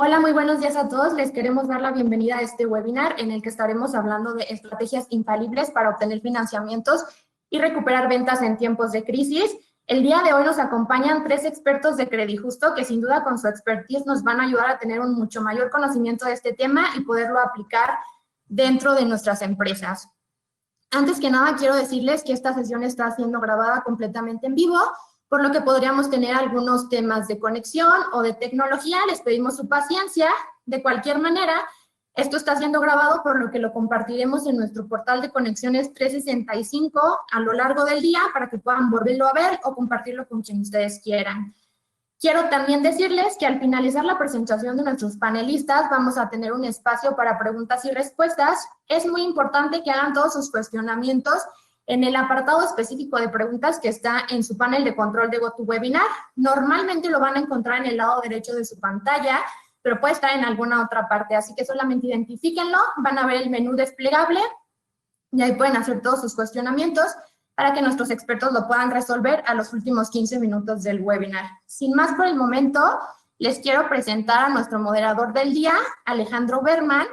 Hola, muy buenos días a todos. Les queremos dar la bienvenida a este webinar en el que estaremos hablando de estrategias infalibles para obtener financiamientos y recuperar ventas en tiempos de crisis. El día de hoy nos acompañan 3 expertos de Credijusto que sin duda con su expertise nos van a ayudar a tener un mucho mayor conocimiento de este tema y poderlo aplicar dentro de nuestras empresas. Antes que nada, quiero decirles que esta sesión está siendo grabada completamente en vivo, por lo que podríamos tener algunos temas de conexión o de tecnología. Les pedimos su paciencia. De cualquier manera, esto está siendo grabado, por lo que lo compartiremos en nuestro portal de Conexiones 365 a lo largo del día para que puedan volverlo a ver o compartirlo con quien ustedes quieran. Quiero también decirles que al finalizar la presentación de nuestros panelistas vamos a tener un espacio para preguntas y respuestas. Es muy importante que hagan todos sus cuestionamientos en el apartado específico de preguntas que está en su panel de control de GoToWebinar. Normalmente lo van a encontrar en el lado derecho de su pantalla, pero puede estar en alguna otra parte, así que solamente identifíquenlo, van a ver el menú desplegable y ahí pueden hacer todos sus cuestionamientos para que nuestros expertos lo puedan resolver a los últimos 15 minutos del webinar. Sin más por el momento, les quiero presentar a nuestro moderador del día, Alejandro Berman.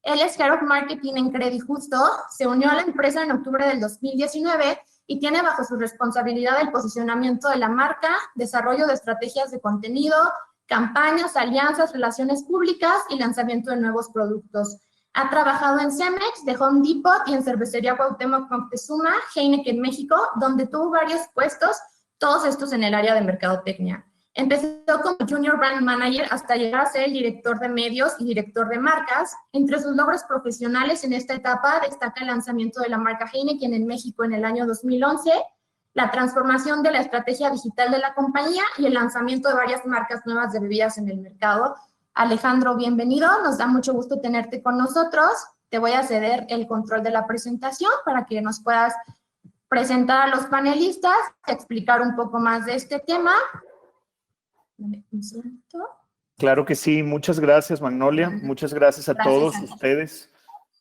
Él es Head of Marketing en Credijusto, se unió a la empresa en octubre del 2019 y tiene bajo su responsabilidad el posicionamiento de la marca, desarrollo de estrategias de contenido, campañas, alianzas, relaciones públicas y lanzamiento de nuevos productos. Ha trabajado en Cemex, de Home Depot y en Cervecería Cuauhtémoc Moctezuma, Heineken México, donde tuvo varios puestos, todos estos en el área de mercadotecnia. Empezó como Junior Brand Manager hasta llegar a ser el director de medios y director de marcas. Entre sus logros profesionales en esta etapa destaca el lanzamiento de la marca Heineken en México en el año 2011, la transformación de la estrategia digital de la compañía y el lanzamiento de varias marcas nuevas de bebidas en el mercado. Alejandro, bienvenido. Nos da mucho gusto tenerte con nosotros. Te voy a ceder el control de la presentación para que nos puedas presentar a los panelistas, explicar un poco más de este tema. Claro que sí. Muchas gracias, Magnolia. Muchas gracias a todos ustedes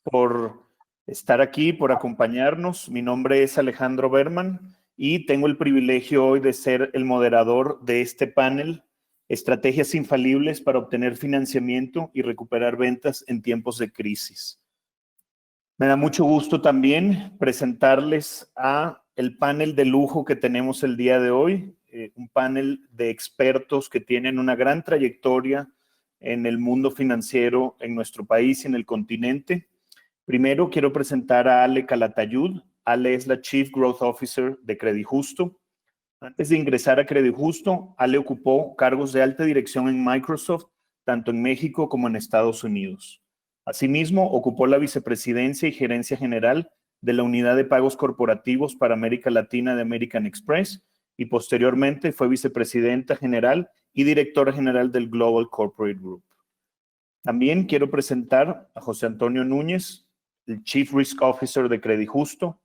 por estar aquí, por acompañarnos. Mi nombre es Alejandro Berman y tengo el privilegio hoy de ser el moderador de este panel, Estrategias infalibles para obtener financiamiento y recuperar ventas en tiempos de crisis. Me da mucho gusto también presentarles a el panel de lujo que tenemos el día de hoy, un panel de expertos que tienen una gran trayectoria en el mundo financiero en nuestro país y en el continente. Primero quiero presentar a Ale Calatayud. Ale es la Chief Growth Officer de Credijusto. Antes de ingresar a Credijusto, Ale ocupó cargos de alta dirección en Microsoft, tanto en México como en Estados Unidos. Asimismo, ocupó la vicepresidencia y gerencia general de la Unidad de Pagos Corporativos para América Latina de American Express y posteriormente fue vicepresidenta general y directora general del Global Corporate Group. También quiero presentar a José Antonio Núñez, el Chief Risk Officer de Credijusto.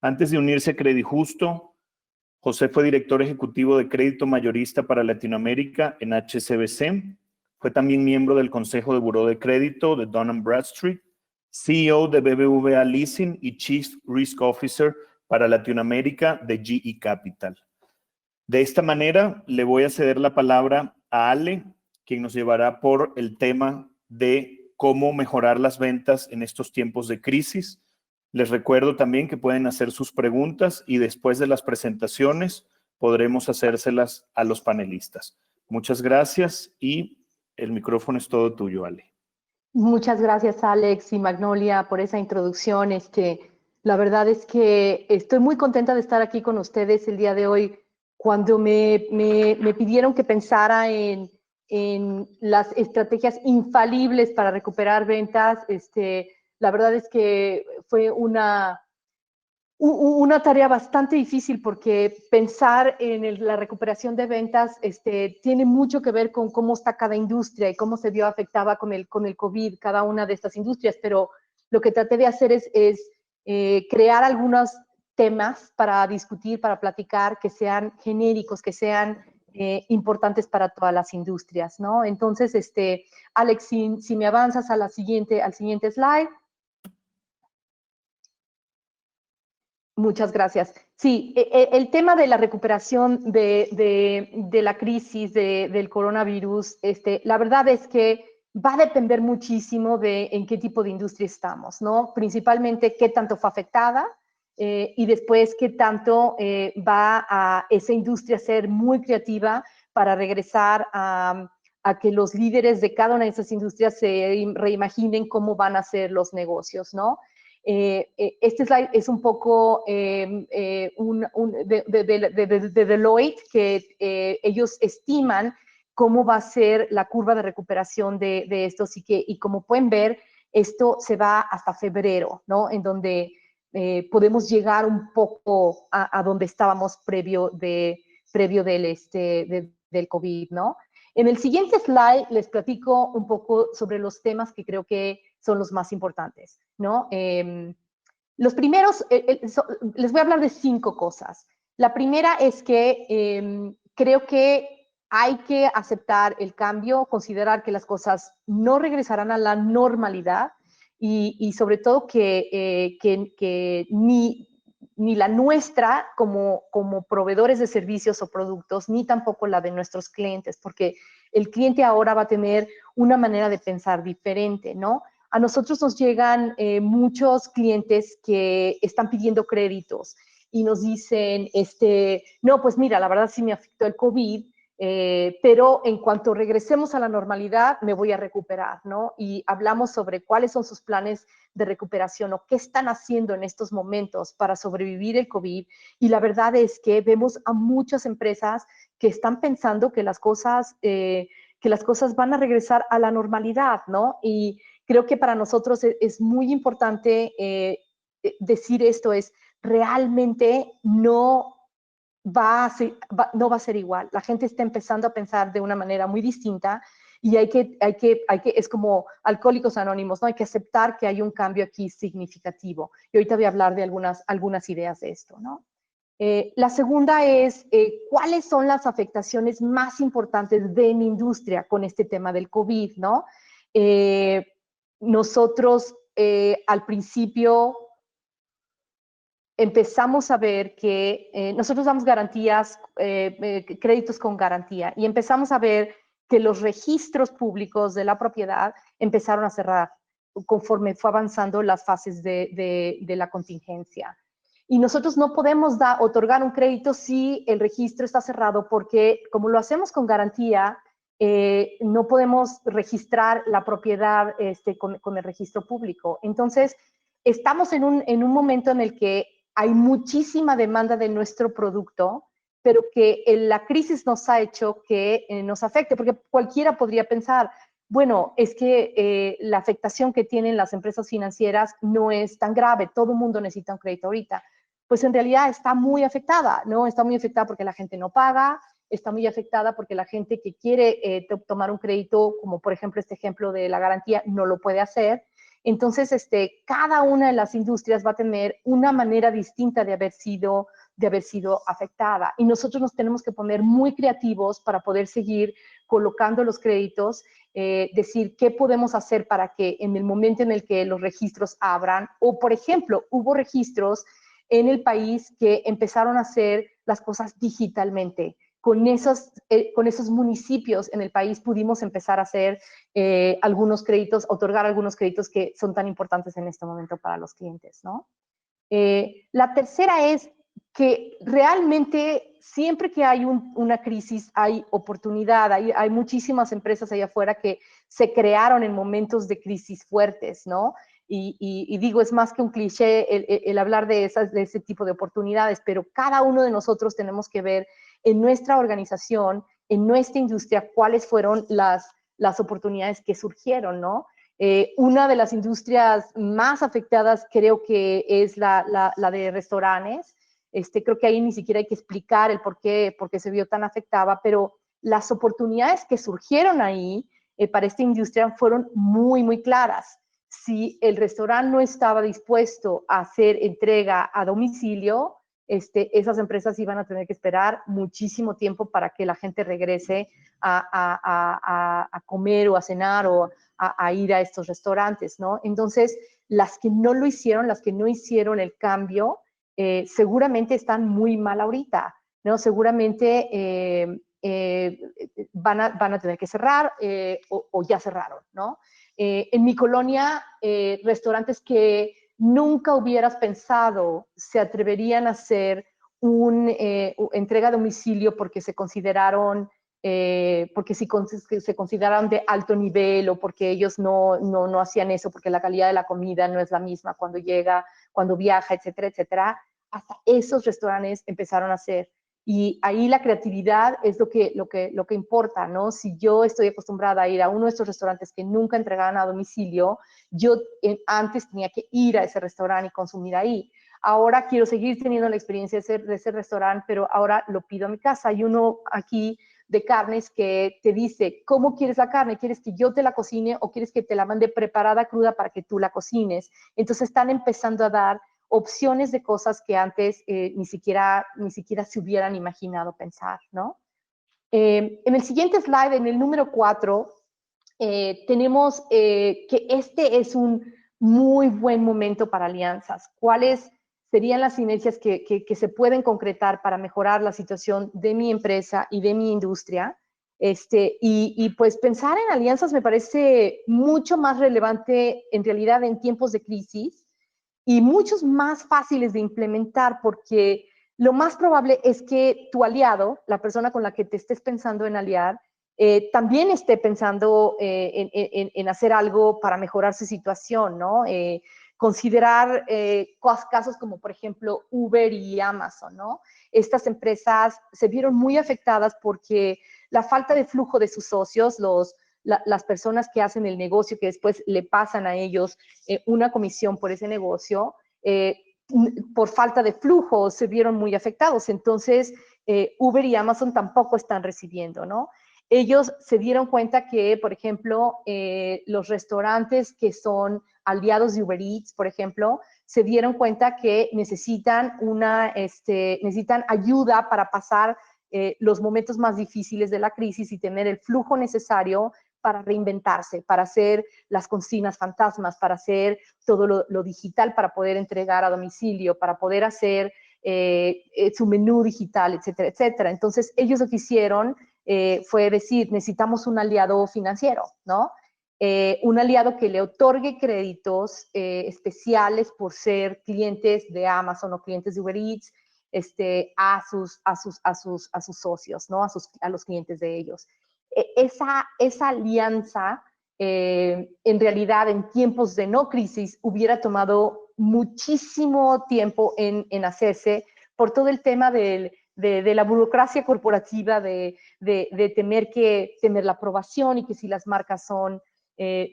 Antes de unirse a Credijusto, José fue director ejecutivo de crédito mayorista para Latinoamérica en HSBC. Fue también miembro del Consejo de Buró de Crédito de Dun & Bradstreet, CEO de BBVA Leasing y Chief Risk Officer para Latinoamérica de GE Capital. De esta manera, le voy a ceder la palabra a Ale, quien nos llevará por el tema de cómo mejorar las ventas en estos tiempos de crisis. Les recuerdo también que pueden hacer sus preguntas y después de las presentaciones podremos hacérselas a los panelistas. Muchas gracias y el micrófono es todo tuyo, Ale. Muchas gracias, Alex y Magnolia, por esa introducción. La verdad es que estoy muy contenta de estar aquí con ustedes el día de hoy. Cuando me pidieron que pensara en las estrategias infalibles para recuperar ventas, la verdad es que fue una tarea bastante difícil porque pensar en la recuperación de ventas tiene mucho que ver con cómo está cada industria y cómo se vio afectada con el COVID cada una de estas industrias, pero lo que traté de hacer es crear algunos temas para discutir, para platicar, que sean genéricos, que sean importantes para todas las industrias, ¿no? Entonces, Alex, si me avanzas al siguiente slide. Muchas gracias. Sí, el tema de la recuperación de la crisis del coronavirus, la verdad es que va a depender muchísimo de en qué tipo de industria estamos, ¿no? Principalmente qué tanto fue afectada y después qué tanto va a esa industria ser muy creativa para regresar a que los líderes de cada una de esas industrias se reimaginen cómo van a ser los negocios, ¿no? Este slide es un poco de Deloitte, que ellos estiman cómo va a ser la curva de recuperación de estos y como pueden ver, esto se va hasta febrero, ¿no? En donde podemos llegar un poco a donde estábamos previo del COVID, ¿no? En el siguiente slide les platico un poco sobre los temas que creo que son los más importantes, ¿no? Los primeros, les voy a hablar de 5 cosas. La primera es que creo que hay que aceptar el cambio, considerar que las cosas no regresarán a la normalidad y sobre todo que ni la nuestra como proveedores de servicios o productos, ni tampoco la de nuestros clientes, porque el cliente ahora va a tener una manera de pensar diferente, ¿no? A nosotros nos llegan muchos clientes que están pidiendo créditos y nos dicen, no, pues mira, la verdad sí me afectó el COVID, pero en cuanto regresemos a la normalidad me voy a recuperar, ¿no? Y hablamos sobre cuáles son sus planes de recuperación o qué están haciendo en estos momentos para sobrevivir el COVID. Y la verdad es que vemos a muchas empresas que están pensando que las cosas van a regresar a la normalidad, ¿no? Y creo que para nosotros es muy importante decir esto, es realmente no va a ser igual. La gente está empezando a pensar de una manera muy distinta y es como Alcohólicos Anónimos, ¿no? Hay que aceptar que hay un cambio aquí significativo. Y ahorita voy a hablar de algunas ideas de esto, ¿no? La segunda es, ¿cuáles son las afectaciones más importantes de mi industria con este tema del COVID, ¿no? Nosotros al principio empezamos a ver que nosotros damos garantías, créditos con garantía, y empezamos a ver que los registros públicos de la propiedad empezaron a cerrar conforme fue avanzando las fases de la contingencia. Y nosotros no podemos otorgar un crédito si el registro está cerrado, porque como lo hacemos con garantía, no podemos registrar la propiedad con el registro público. Entonces, estamos en un momento en el que hay muchísima demanda de nuestro producto, pero que la crisis nos ha hecho que nos afecte, porque cualquiera podría pensar, bueno, es que la afectación que tienen las empresas financieras no es tan grave, todo el mundo necesita un crédito ahorita. Pues en realidad está muy afectada, ¿no? Está muy afectada porque la gente no paga, está muy afectada porque la gente que quiere tomar un crédito, como por ejemplo este ejemplo de la garantía, no lo puede hacer. Entonces, cada una de las industrias va a tener una manera distinta de haber sido afectada. Y nosotros nos tenemos que poner muy creativos para poder seguir colocando los créditos, decir qué podemos hacer para que en el momento en el que los registros abran, o por ejemplo, hubo registros en el país que empezaron a hacer las cosas digitalmente. Con esos municipios en el país pudimos empezar a hacer algunos créditos, otorgar algunos créditos que son tan importantes en este momento para los clientes, ¿no? La tercera es que realmente siempre que hay una crisis hay oportunidad, hay muchísimas empresas allá afuera que se crearon en momentos de crisis fuertes, ¿no? Y digo, es más que un cliché el hablar de ese tipo de oportunidades, pero cada uno de nosotros tenemos que ver en nuestra organización, en nuestra industria, cuáles fueron las oportunidades que surgieron, ¿no? Una de las industrias más afectadas creo que es la de restaurantes. Creo que ahí ni siquiera hay que explicar el por qué se vio tan afectada, pero las oportunidades que surgieron ahí para esta industria fueron muy, muy claras. Si el restaurante no estaba dispuesto a hacer entrega a domicilio, esas empresas iban a tener que esperar muchísimo tiempo para que la gente regrese a comer o a cenar o a ir a estos restaurantes, ¿no? Entonces, las que no lo hicieron, las que no hicieron el cambio, seguramente están muy mal ahorita, ¿no? Seguramente van a tener que cerrar o ya cerraron, ¿no? En mi colonia, restaurantes que nunca hubieras pensado se atreverían a hacer una entrega a domicilio porque se consideraron se consideraron de alto nivel o porque ellos no hacían eso, porque la calidad de la comida no es la misma cuando llega, cuando viaja, etcétera, etcétera. Hasta esos restaurantes empezaron a hacer. Y ahí la creatividad es lo que importa, ¿no? Si yo estoy acostumbrada a ir a uno de estos restaurantes que nunca entregaban a domicilio, yo antes tenía que ir a ese restaurante y consumir ahí. Ahora quiero seguir teniendo la experiencia de ese restaurante, pero ahora lo pido a mi casa. Hay uno aquí de carnes que te dice, ¿cómo quieres la carne? ¿Quieres que yo te la cocine o quieres que te la mande preparada cruda para que tú la cocines? Entonces están empezando a dar opciones de cosas que antes ni siquiera se hubieran imaginado pensar, ¿no? En el siguiente slide, en el número 4, tenemos que este es un muy buen momento para alianzas. ¿Cuáles serían las sinergias que se pueden concretar para mejorar la situación de mi empresa y de mi industria? Y pues pensar en alianzas me parece mucho más relevante en realidad en tiempos de crisis y muchos más fáciles de implementar porque lo más probable es que tu aliado, la persona con la que te estés pensando en aliar, también esté pensando en hacer algo para mejorar su situación, ¿no? Considerar casos como, por ejemplo, Uber y Amazon, ¿no? Estas empresas se vieron muy afectadas porque la falta de flujo de sus socios, las personas que hacen el negocio, que después le pasan a ellos una comisión por ese negocio, por falta de flujo se vieron muy afectados. Entonces, Uber y Amazon tampoco están recibiendo, ¿no? Ellos se dieron cuenta que, por ejemplo, los restaurantes que son aliados de Uber Eats, por ejemplo, se dieron cuenta que necesitan ayuda para pasar los momentos más difíciles de la crisis y tener el flujo necesario para reinventarse, para hacer las cocinas fantasmas, para hacer todo lo digital, para poder entregar a domicilio, para poder hacer su menú digital, etcétera, etcétera. Entonces, ellos lo que hicieron fue decir, necesitamos un aliado financiero, ¿no? Un aliado que le otorgue créditos especiales por ser clientes de Amazon o clientes de Uber Eats a sus socios, ¿no? A los clientes de ellos. Esa alianza, en realidad, en tiempos de no crisis, hubiera tomado muchísimo tiempo en hacerse por todo el tema de la burocracia corporativa, de temer la aprobación y que si las marcas son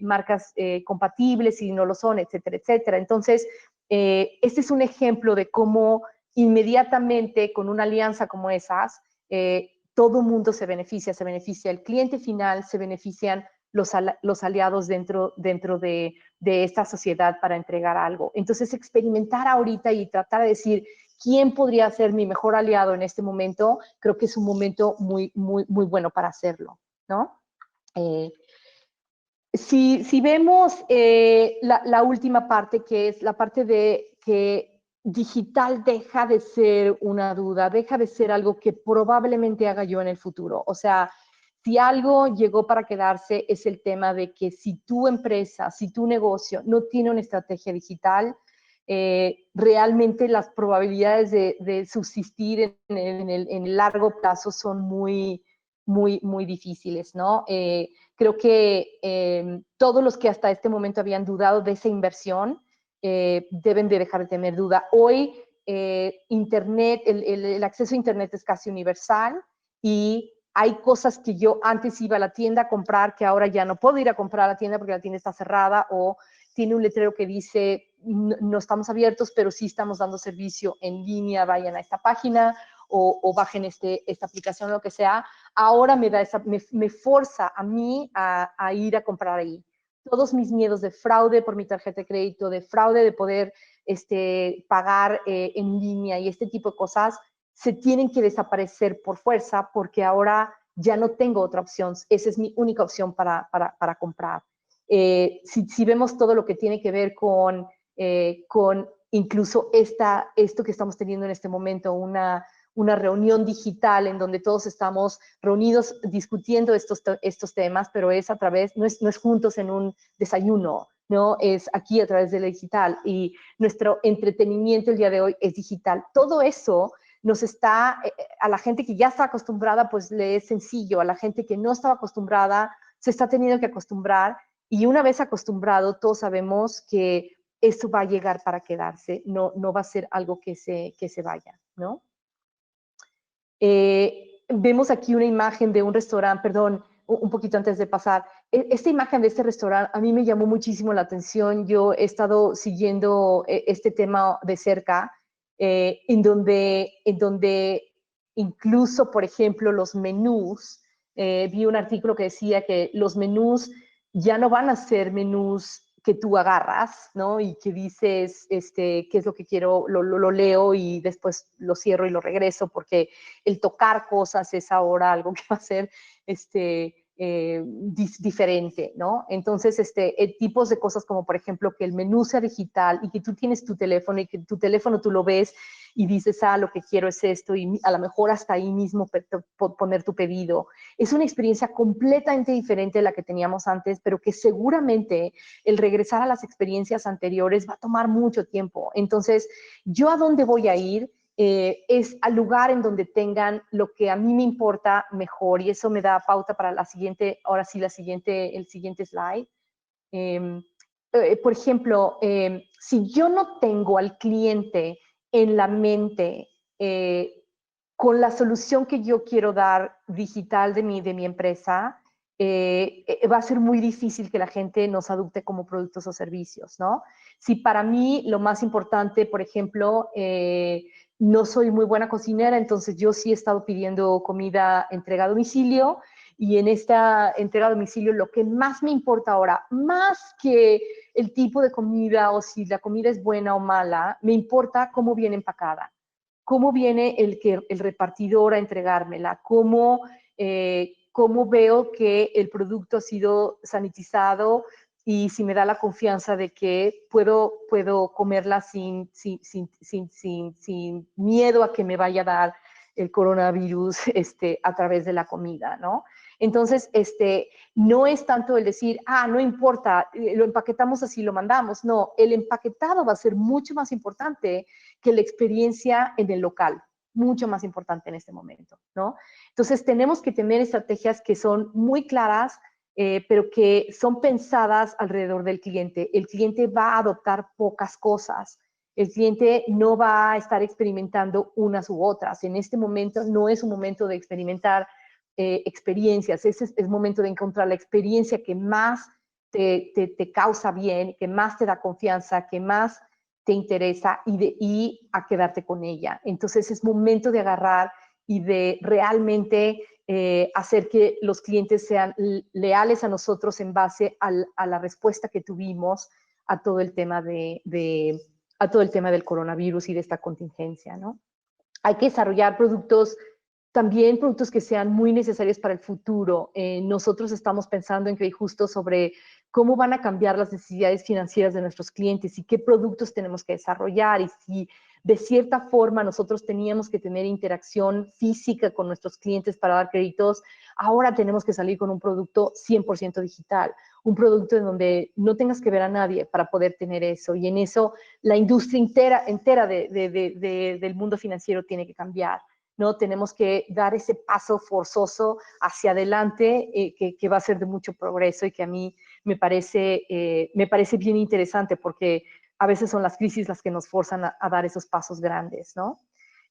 marcas compatibles, si no lo son, etcétera, etcétera. Entonces, este es un ejemplo de cómo inmediatamente con una alianza como esas, todo el mundo se beneficia el cliente final, se benefician los aliados dentro de esta sociedad para entregar algo. Entonces, experimentar ahorita y tratar de decir quién podría ser mi mejor aliado en este momento, creo que es un momento muy, muy, muy bueno para hacerlo, ¿no? Si vemos la última parte, que es la parte de que digital deja de ser una duda, deja de ser algo que probablemente haga yo en el futuro. O sea, si algo llegó para quedarse es el tema de que si tu empresa, si tu negocio no tiene una estrategia digital, realmente las probabilidades de subsistir en el largo plazo son muy, muy, muy difíciles, ¿no? Creo que todos los que hasta este momento habían dudado de esa inversión deben de dejar de tener duda. Hoy Internet, el acceso a Internet es casi universal y hay cosas que yo antes iba a la tienda a comprar que ahora ya no puedo ir a comprar a la tienda porque la tienda está cerrada o tiene un letrero que dice no estamos abiertos, pero sí estamos dando servicio en línea, vayan a esta página o bajen esta aplicación o lo que sea. Ahora me forza a mí a ir a comprar ahí. Todos mis miedos de fraude por mi tarjeta de crédito, de fraude de poder pagar en línea y este tipo de cosas se tienen que desaparecer por fuerza porque ahora ya no tengo otra opción. Esa es mi única opción para comprar. Si vemos todo lo que tiene que ver con incluso esto que estamos teniendo en este momento, una una reunión digital en donde todos estamos reunidos discutiendo estos temas, pero es a través, no es juntos en un desayuno, ¿no? Es aquí a través de la digital, y nuestro entretenimiento el día de hoy es digital. Todo eso nos está, a la gente que ya está acostumbrada, pues le es sencillo. A la gente que no estaba acostumbrada, se está teniendo que acostumbrar, y una vez acostumbrado, todos sabemos que esto va a llegar para quedarse, no va a ser algo que se vaya, ¿no? Vemos aquí una imagen de un restaurante, perdón, un poquito antes de pasar. Esta imagen de este restaurante a mí me llamó muchísimo la atención. Yo he estado siguiendo este tema de cerca, en donde incluso, por ejemplo, los menús, vi un artículo que decía que los menús ya no van a ser menús que tú agarras, ¿no? Y que dices, qué es lo que quiero, lo leo y después lo cierro y lo regreso, porque el tocar cosas es ahora algo que va a ser diferente, ¿no? Entonces, tipos de cosas como, por ejemplo, que el menú sea digital y que tú tienes tu teléfono y que tu teléfono tú lo ves y dices, lo que quiero es esto, y a lo mejor hasta ahí mismo poner tu pedido. Es una experiencia completamente diferente de la que teníamos antes, pero que seguramente el regresar a las experiencias anteriores va a tomar mucho tiempo. Entonces, ¿yo a dónde voy a ir? Es al lugar en donde tengan lo que a mí me importa mejor, y eso me da pauta para la siguiente, ahora sí, el siguiente slide. Por ejemplo, si yo no tengo al cliente en la mente con la solución que yo quiero dar digital de mi empresa, va a ser muy difícil que la gente nos adopte como productos o servicios, ¿no? Si para mí lo más importante, por ejemplo, no soy muy buena cocinera, entonces yo sí he estado pidiendo comida entrega a domicilio, y en esta entrega a domicilio lo que más me importa ahora, más que el tipo de comida o si la comida es buena o mala, me importa cómo viene empacada, cómo viene el repartidor a entregármela, cómo veo que el producto ha sido sanitizado, y si me da la confianza de que puedo comerla sin miedo a que me vaya a dar el coronavirus a través de la comida, ¿no? Entonces, no es tanto el decir, no importa, lo empaquetamos así, lo mandamos. No, el empaquetado va a ser mucho más importante que la experiencia en el local, mucho más importante en este momento, ¿no? Entonces, tenemos que tener estrategias que son muy claras, pero que son pensadas alrededor del cliente. El cliente va a adoptar pocas cosas. El cliente no va a estar experimentando unas u otras. En este momento no es un momento de experimentar experiencias, es momento de encontrar la experiencia que más te causa bien, que más te da confianza, que más te interesa, y a quedarte con ella. Entonces es momento de agarrar y de realmente hacer que los clientes sean leales a nosotros en base a la respuesta que tuvimos a todo el tema a todo el tema del coronavirus y de esta contingencia, ¿no? Hay que desarrollar también productos que sean muy necesarios para el futuro. Nosotros estamos pensando en Credit Justo sobre cómo van a cambiar las necesidades financieras de nuestros clientes y qué productos tenemos que desarrollar, y si de cierta forma nosotros teníamos que tener interacción física con nuestros clientes para dar créditos, ahora tenemos que salir con un producto 100% digital, un producto en donde no tengas que ver a nadie para poder tener eso, y en eso la industria entera del mundo financiero tiene que cambiar, ¿no? Tenemos que dar ese paso forzoso hacia adelante, que va a ser de mucho progreso, y que a mí me parece bien interesante, porque a veces son las crisis las que nos forzan a dar esos pasos grandes, ¿no?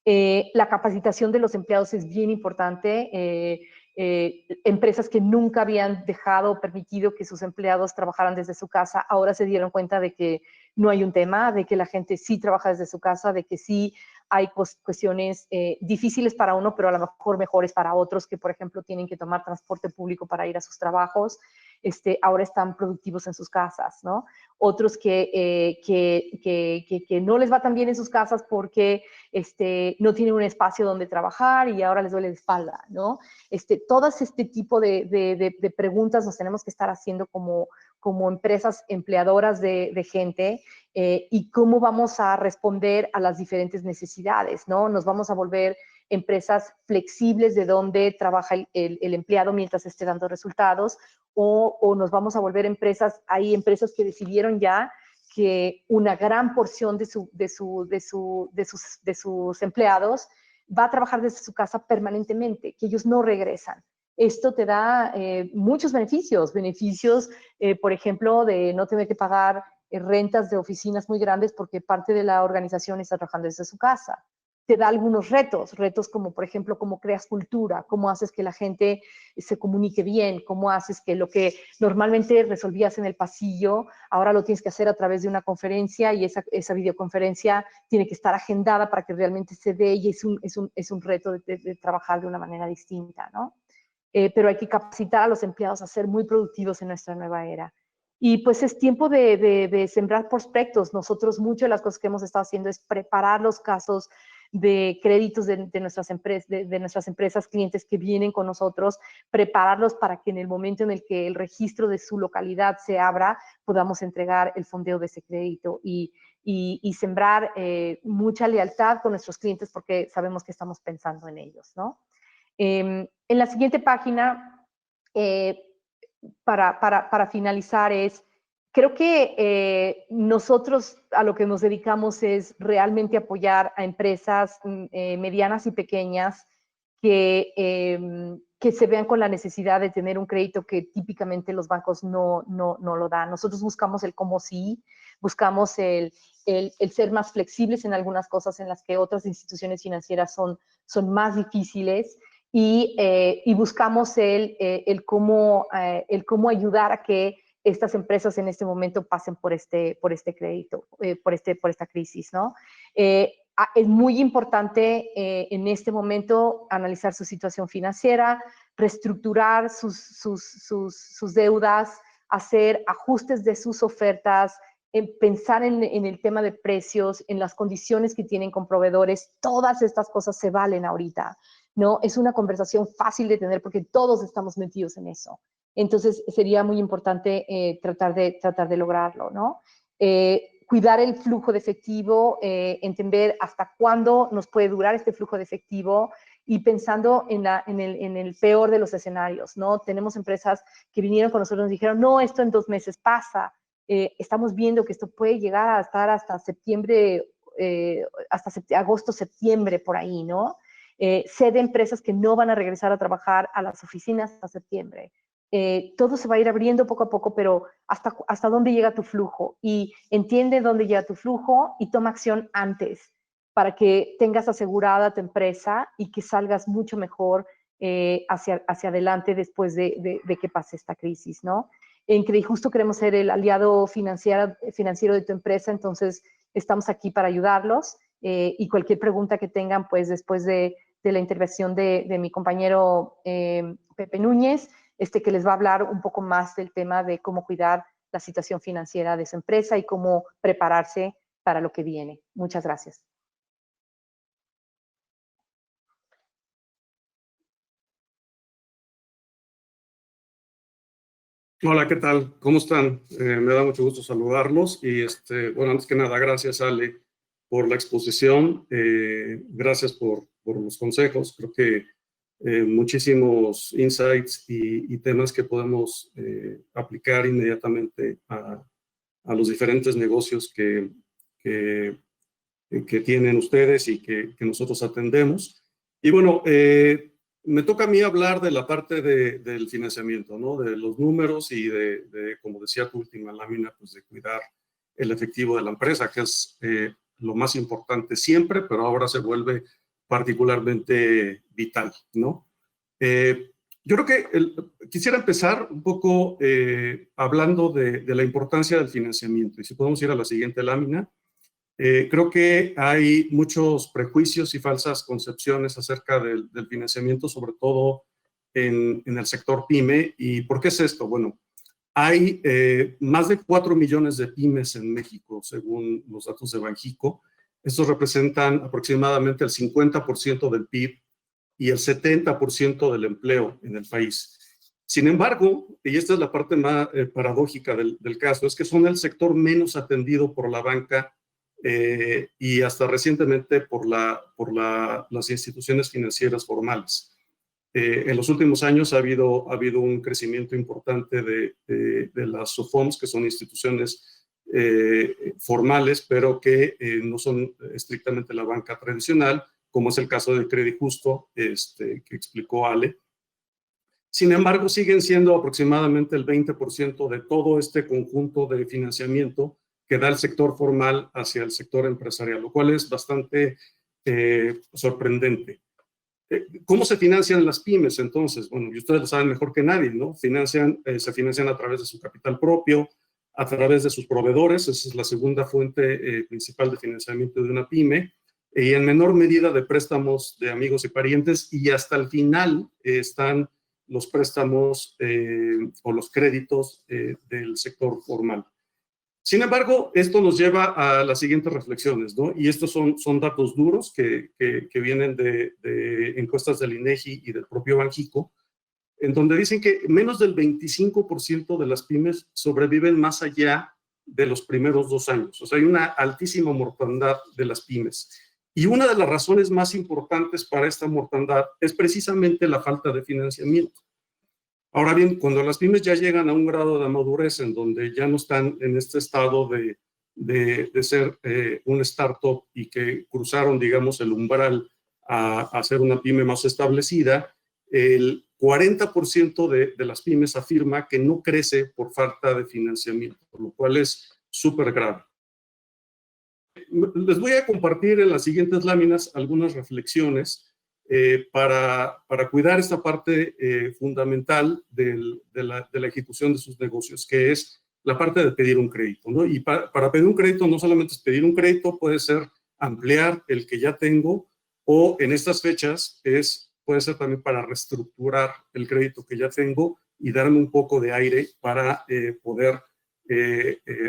La capacitación de los empleados es bien importante. Empresas que nunca habían dejado o permitido que sus empleados trabajaran desde su casa, ahora se dieron cuenta de que no hay un tema, de que la gente sí trabaja desde su casa, de que sí hay cuestiones difíciles para uno, pero a lo mejor mejores para otros, que por ejemplo tienen que tomar transporte público para ir a sus trabajos, ahora están productivos en sus casas, ¿no? Otros que no les va tan bien en sus casas porque no tienen un espacio donde trabajar y ahora les duele la espalda, ¿no? Todas este tipo de preguntas nos tenemos que estar haciendo como empresas empleadoras de gente, y cómo vamos a responder a las diferentes necesidades, ¿no? Nos vamos a volver empresas flexibles de donde trabaja el empleado mientras esté dando resultados, o nos vamos a volver empresas, hay empresas que decidieron ya que una gran porción de sus empleados va a trabajar desde su casa permanentemente, que ellos no regresan. Esto te da muchos beneficios, por ejemplo, de no tener que pagar rentas de oficinas muy grandes porque parte de la organización está trabajando desde su casa. Te da algunos retos como, por ejemplo, cómo creas cultura, cómo haces que la gente se comunique bien, cómo haces que lo que normalmente resolvías en el pasillo, ahora lo tienes que hacer a través de una conferencia, y esa videoconferencia tiene que estar agendada para que realmente se dé, y es un reto de trabajar de una manera distinta, ¿no? Pero hay que capacitar a los empleados a ser muy productivos en nuestra nueva era. Y pues es tiempo de sembrar prospectos. Nosotros, mucho de las cosas que hemos estado haciendo es preparar los casos de créditos de nuestras empresas, clientes que vienen con nosotros, prepararlos para que en el momento en el que el registro de su localidad se abra, podamos entregar el fondeo de ese crédito y sembrar mucha lealtad con nuestros clientes, porque sabemos que estamos pensando en ellos, ¿no? En la siguiente página, para finalizar, creo que nosotros a lo que nos dedicamos es realmente apoyar a empresas medianas y pequeñas que se vean con la necesidad de tener un crédito que típicamente los bancos no lo dan. Nosotros buscamos el cómo sí, buscamos el ser más flexibles en algunas cosas en las que otras instituciones financieras son más difíciles, y buscamos el cómo ayudar a que estas empresas en este momento pasen por este crédito, por esta crisis, ¿no? Es muy importante en este momento analizar su situación financiera, reestructurar sus deudas, hacer ajustes de sus ofertas, pensar en el tema de precios, en las condiciones que tienen con proveedores. Todas estas cosas se valen ahorita, ¿no? Es una conversación fácil de tener porque todos estamos metidos en eso. Entonces, sería muy importante tratar de lograrlo, ¿no? Cuidar el flujo de efectivo, entender hasta cuándo nos puede durar este flujo de efectivo, y pensando en el peor de los escenarios, ¿no? Tenemos empresas que vinieron con nosotros y nos dijeron, no, esto en 2 meses pasa. Estamos viendo que esto puede llegar a estar hasta septiembre, agosto, septiembre, por ahí, ¿no? Sé de empresas que no van a regresar a trabajar a las oficinas hasta septiembre. Todo se va a ir abriendo poco a poco, pero hasta dónde llega tu flujo, y entiende dónde llega tu flujo y toma acción antes para que tengas asegurada tu empresa y que salgas mucho mejor hacia adelante después de que pase esta crisis, ¿no? En que justo queremos ser el aliado financiero de tu empresa, entonces estamos aquí para ayudarlos, y cualquier pregunta que tengan, pues después de la intervención de mi compañero Pepe Núñez, que les va a hablar un poco más del tema de cómo cuidar la situación financiera de su empresa y cómo prepararse para lo que viene. Muchas gracias. Hola, ¿qué tal? ¿Cómo están? Me da mucho gusto saludarlos y, bueno, antes que nada, gracias, Ale, por la exposición. Gracias por los consejos. Creo que muchísimos insights y temas que podemos aplicar inmediatamente a los diferentes negocios que tienen ustedes y que nosotros atendemos. Y bueno, me toca a mí hablar de la parte del financiamiento, ¿no? De los números y como decía tu última lámina, pues de cuidar el efectivo de la empresa, que es lo más importante siempre, pero ahora se vuelve particularmente vital, ¿no? Yo creo que quisiera empezar un poco hablando de la importancia del financiamiento. Y si podemos ir a la siguiente lámina. Creo que hay muchos prejuicios y falsas concepciones acerca del financiamiento, sobre todo en el sector PYME. ¿Y por qué es esto? Bueno, hay más de 4 millones de pymes en México, según los datos de Banjico. Estos representan aproximadamente el 50% del PIB y el 70% del empleo en el país. Sin embargo, y esta es la parte más paradójica del caso, es que son el sector menos atendido por la banca y hasta recientemente por las instituciones financieras formales. En los últimos años ha habido un crecimiento importante de las SOFOMs, que son instituciones formales, pero que no son estrictamente la banca tradicional, como es el caso del Credit Justo, que explicó Ale. Sin embargo, siguen siendo aproximadamente el 20% de todo este conjunto de financiamiento que da el sector formal hacia el sector empresarial, lo cual es bastante sorprendente. ¿Cómo se financian las pymes entonces? Bueno, y ustedes lo saben mejor que nadie, ¿no? Se financian a través de su capital propio, a través de sus proveedores, esa es la segunda fuente principal de financiamiento de una pyme, y en menor medida de préstamos de amigos y parientes, y hasta el final están los préstamos o los créditos del sector formal. Sin embargo, esto nos lleva a las siguientes reflexiones, ¿no? Y estos son datos duros que vienen de encuestas del INEGI y del propio Banxico, en donde dicen que menos del 25% de las pymes sobreviven más allá de los primeros 2 años. O sea, hay una altísima mortandad de las pymes. Y una de las razones más importantes para esta mortandad es precisamente la falta de financiamiento. Ahora bien, cuando las pymes ya llegan a un grado de madurez en donde ya no están en este estado de ser un startup y que cruzaron, digamos, el umbral a ser una pyme más establecida, el 40% de las pymes afirma que no crece por falta de financiamiento, por lo cual es súper grave. Les voy a compartir en las siguientes láminas algunas reflexiones para cuidar esta parte fundamental de la ejecución de sus negocios, que es la parte de pedir un crédito, ¿no? Y para pedir un crédito no solamente es pedir un crédito, puede ser ampliar el que ya tengo, o en estas fechas puede ser también para reestructurar el crédito que ya tengo y darme un poco de aire para poder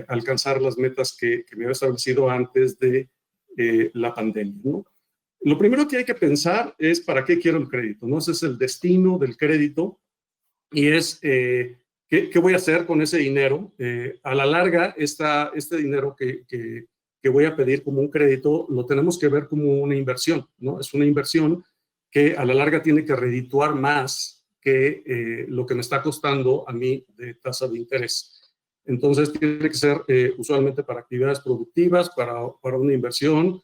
alcanzar las metas que me había establecido antes de la pandemia, ¿no? Lo primero que hay que pensar es para qué quiero el crédito, ¿no? Ese es el destino del crédito y es ¿qué voy a hacer con ese dinero? A la larga, este dinero que voy a pedir como un crédito lo tenemos que ver como una inversión, ¿no? Es una inversión que a la larga tiene que redituar más que lo que me está costando a mí de tasa de interés. Entonces, tiene que ser usualmente para actividades productivas, para una inversión,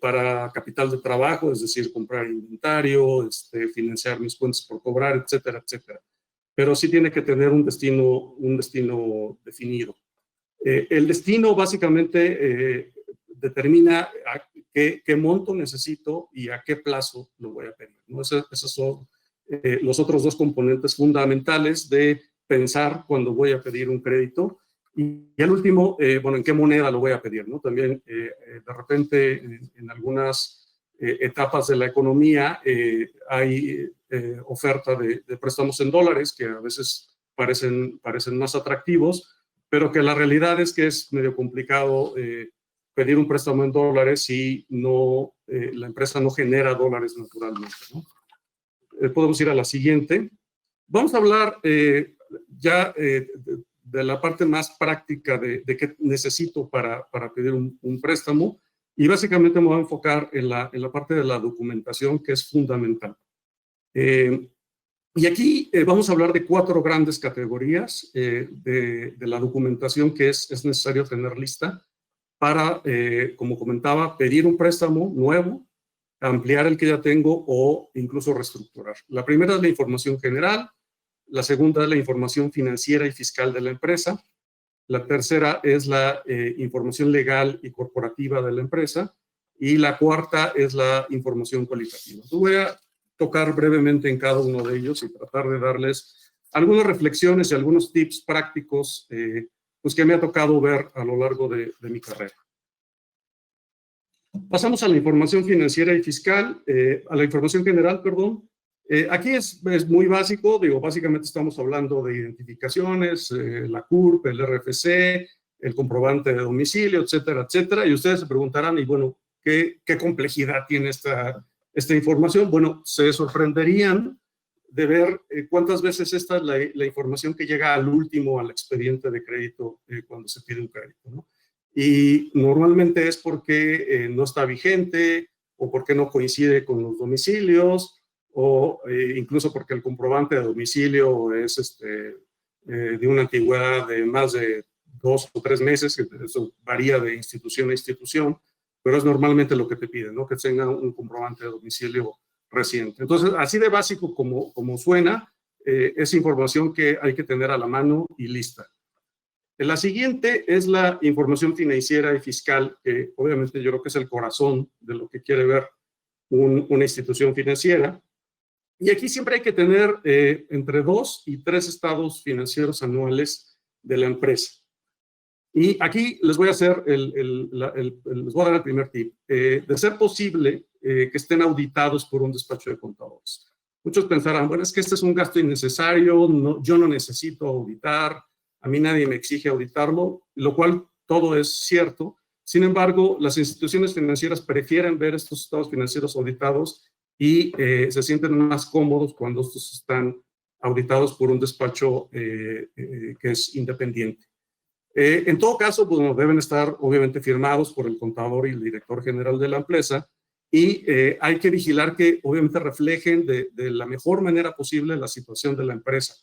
para capital de trabajo, es decir, comprar inventario, financiar mis cuentas por cobrar, etcétera, etcétera. Pero sí tiene que tener un destino definido. El destino básicamente determina qué monto necesito y a qué plazo lo voy a pedir, ¿no? Esos son los otros 2 componentes fundamentales de pensar cuando voy a pedir un crédito. Y el último, bueno, ¿en qué moneda lo voy a pedir, no? También, de repente, en algunas etapas de la economía hay oferta de préstamos en dólares que a veces parecen más atractivos, pero que la realidad es que es medio complicado pedir un préstamo en dólares si no, la empresa no genera dólares naturalmente, ¿no? Podemos ir a la siguiente. Vamos a hablar ya de la parte más práctica de qué necesito para pedir un préstamo, y básicamente me voy a enfocar en la parte de la documentación, que es fundamental. Y aquí vamos a hablar de 4 grandes categorías de la documentación que es necesario tener lista para, como comentaba, pedir un préstamo nuevo, ampliar el que ya tengo o incluso reestructurar. La primera es la información general. La segunda es la información financiera y fiscal de la empresa. La tercera es la información legal y corporativa de la empresa. Y la cuarta es la información cualitativa. Yo voy a tocar brevemente en cada uno de ellos y tratar de darles algunas reflexiones y algunos tips prácticos pues que me ha tocado ver a lo largo de mi carrera. Pasamos a la información financiera y fiscal, a la información general, perdón. Aquí es muy básico, digo, básicamente estamos hablando de identificaciones, la CURP, el RFC, el comprobante de domicilio, etcétera, etcétera. Y ustedes se preguntarán, y bueno, ¿qué complejidad tiene esta información? Bueno, se sorprenderían de ver cuántas veces esta es la información que llega al último, al expediente de crédito cuando se pide un crédito, ¿no? y normalmente es porque no está vigente o porque no coincide con los domicilios o incluso porque el comprobante de domicilio es de una antigüedad de más de 2 o 3 meses, que eso varía de institución a institución, pero es normalmente lo que te piden, ¿no? Que tenga un comprobante de domicilio reciente. Entonces, así de básico como suena, es información que hay que tener a la mano y lista. La siguiente es la información financiera y fiscal, que obviamente yo creo que es el corazón de lo que quiere ver una institución financiera. Y aquí siempre hay que tener entre 2 y 3 estados financieros anuales de la empresa. Y aquí les voy a hacer les voy a dar el primer tip. De ser posible que estén auditados por un despacho de contadores. Muchos pensarán, bueno, es que este es un gasto innecesario, yo no necesito auditar, a mí nadie me exige auditarlo, lo cual todo es cierto. Sin embargo, las instituciones financieras prefieren ver estos estados financieros auditados y se sienten más cómodos cuando estos están auditados por un despacho que es independiente. En todo caso, pues, deben estar obviamente firmados por el contador y el director general de la empresa y hay que vigilar que obviamente reflejen de la mejor manera posible la situación de la empresa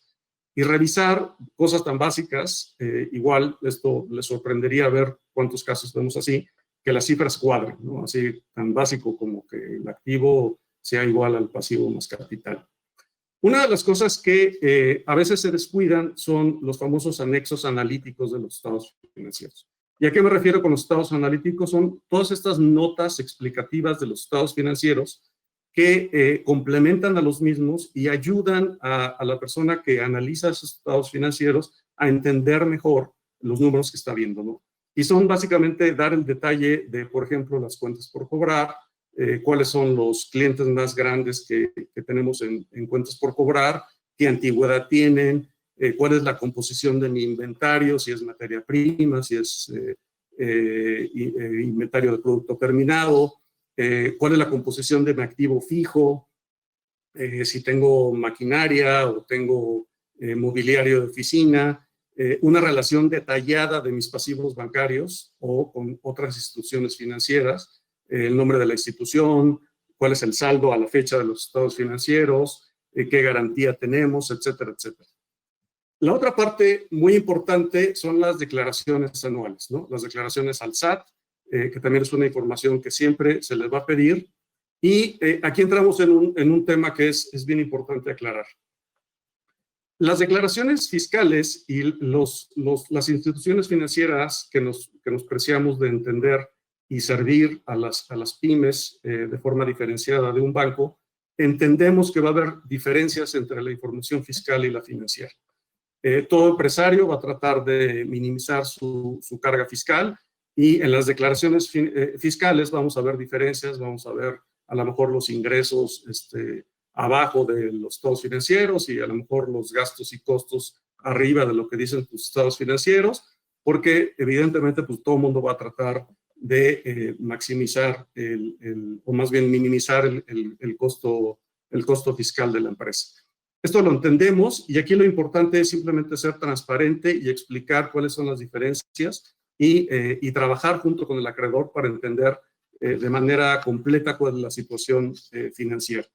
y revisar cosas tan básicas, igual esto les sorprendería ver cuántos casos vemos así, que las cifras cuadren, ¿no? Así tan básico como que el activo sea igual al pasivo más capital. Una de las cosas que a veces se descuidan son los famosos anexos analíticos de los estados financieros. ¿Y a qué me refiero con los estados analíticos? Son todas estas notas explicativas de los estados financieros que complementan a los mismos y ayudan a la persona que analiza esos estados financieros a entender mejor los números que está viendo, ¿no? Y son básicamente dar el detalle de, por ejemplo, las cuentas por cobrar, cuáles son los clientes más grandes que tenemos en cuentas por cobrar, qué antigüedad tienen, cuál es la composición de mi inventario, si es materia prima, si es inventario de producto terminado, cuál es la composición de mi activo fijo, si tengo maquinaria o tengo mobiliario de oficina, una relación detallada de mis pasivos bancarios o con otras instituciones financieras, el nombre de la institución, cuál es el saldo a la fecha de los estados financieros, qué garantía tenemos, etcétera, etcétera. La otra parte muy importante son las declaraciones anuales, ¿no? Las declaraciones al SAT, que también es una información que siempre se les va a pedir. Y aquí entramos en un tema que es bien importante aclarar. Las declaraciones fiscales y las instituciones financieras que nos preciamos de entender y servir a las pymes de forma diferenciada de un banco, entendemos que va a haber diferencias entre la información fiscal y la financiera. Todo empresario va a tratar de minimizar su carga fiscal y en las declaraciones fiscales vamos a ver diferencias, vamos a ver a lo mejor los ingresos abajo de los estados financieros y a lo mejor los gastos y costos arriba de lo que dicen tus estados financieros, porque evidentemente pues todo el mundo va a tratar de maximizar o más bien minimizar el costo fiscal de la empresa. Esto lo entendemos y aquí lo importante es simplemente ser transparente y explicar cuáles son las diferencias y trabajar junto con el acreedor para entender de manera completa cuál es la situación financiera.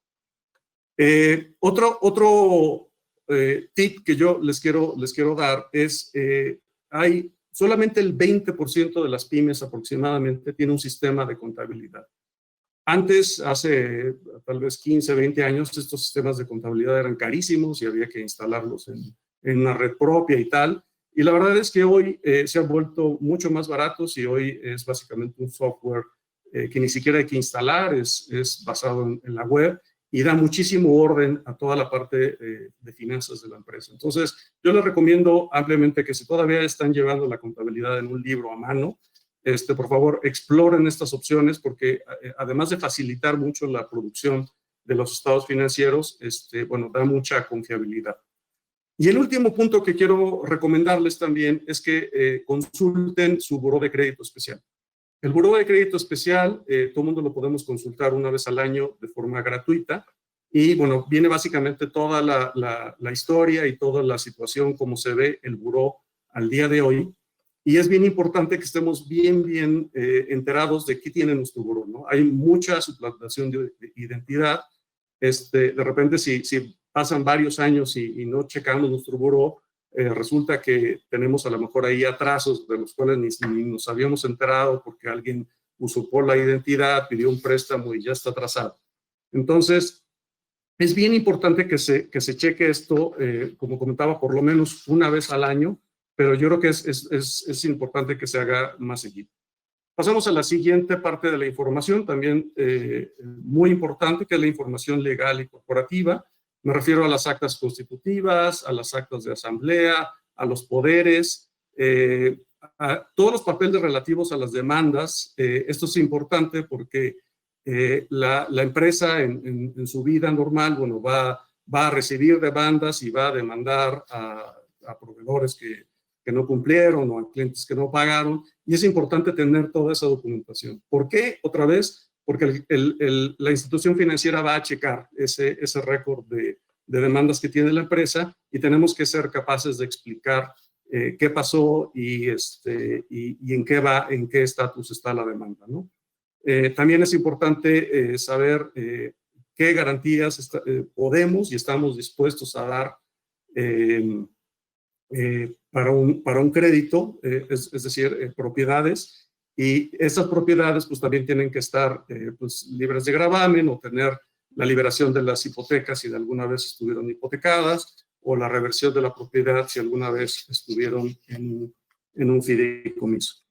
Otro tip que yo les quiero dar es, hay solamente el 20% de las pymes aproximadamente tiene un sistema de contabilidad. Antes, hace tal vez 15, 20 años, estos sistemas de contabilidad eran carísimos y había que instalarlos en una red propia y tal. Y la verdad es que hoy se han vuelto mucho más baratos y hoy es básicamente un software que ni siquiera hay que instalar, es basado en la web y da muchísimo orden a toda la parte de finanzas de la empresa. Entonces, yo les recomiendo ampliamente que si todavía están llevando la contabilidad en un libro a mano, por favor, exploren estas opciones porque además de facilitar mucho la producción de los estados financieros, bueno, da mucha confiabilidad. Y el último punto que quiero recomendarles también es que consulten su buró de crédito especial. El buró de crédito especial, todo el mundo lo podemos consultar una vez al año de forma gratuita y, bueno, viene básicamente toda la historia y toda la situación como se ve el buró al día de hoy. y es bien importante que estemos bien enterados de qué tiene nuestro buró, ¿no? Hay mucha suplantación de identidad. De repente, si pasan varios años y no checamos nuestro buró, resulta que tenemos a lo mejor ahí atrasos de los cuales ni nos habíamos enterado porque alguien usurpó la identidad, pidió un préstamo y ya está atrasado. Entonces, es bien importante que se cheque esto, como comentaba, por lo menos una vez al año, pero yo creo que es importante que se haga más seguido. Pasamos a la siguiente parte de la información, también muy importante, que es la información legal y corporativa. Me refiero a las actas constitutivas, a las actas de asamblea, a los poderes, a todos los papeles relativos a las demandas. Esto es importante porque la empresa en su vida normal, bueno, va a recibir demandas y va a demandar a proveedores que no cumplieron o a clientes que no pagaron, y es importante tener toda esa documentación. ¿Por qué? Otra vez, porque la institución financiera va a checar ese récord de demandas que tiene la empresa y tenemos que ser capaces de explicar qué pasó y en qué estatus está la demanda, ¿no? También es importante saber qué garantías podemos y estamos dispuestos a dar para un crédito, es decir, propiedades, y esas propiedades pues también tienen que estar pues, libres de gravamen o tener la liberación de las hipotecas si de alguna vez estuvieron hipotecadas, o la reversión de la propiedad si alguna vez estuvieron en un fideicomiso.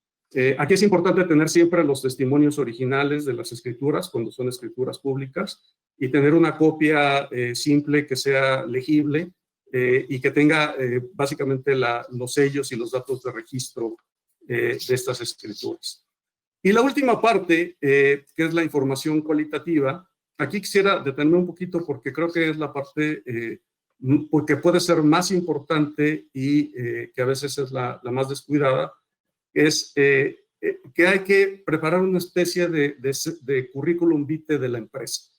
Aquí es importante tener siempre los testimonios originales de las escrituras cuando son escrituras públicas y tener una copia simple que sea legible y que tenga básicamente los sellos y los datos de registro de estas escrituras. Y la última parte, que es la información cualitativa, aquí quisiera detenerme un poquito porque creo que es la parte porque puede ser más importante y que a veces es la más descuidada, es que hay que preparar una especie de currículum vitae de la empresa.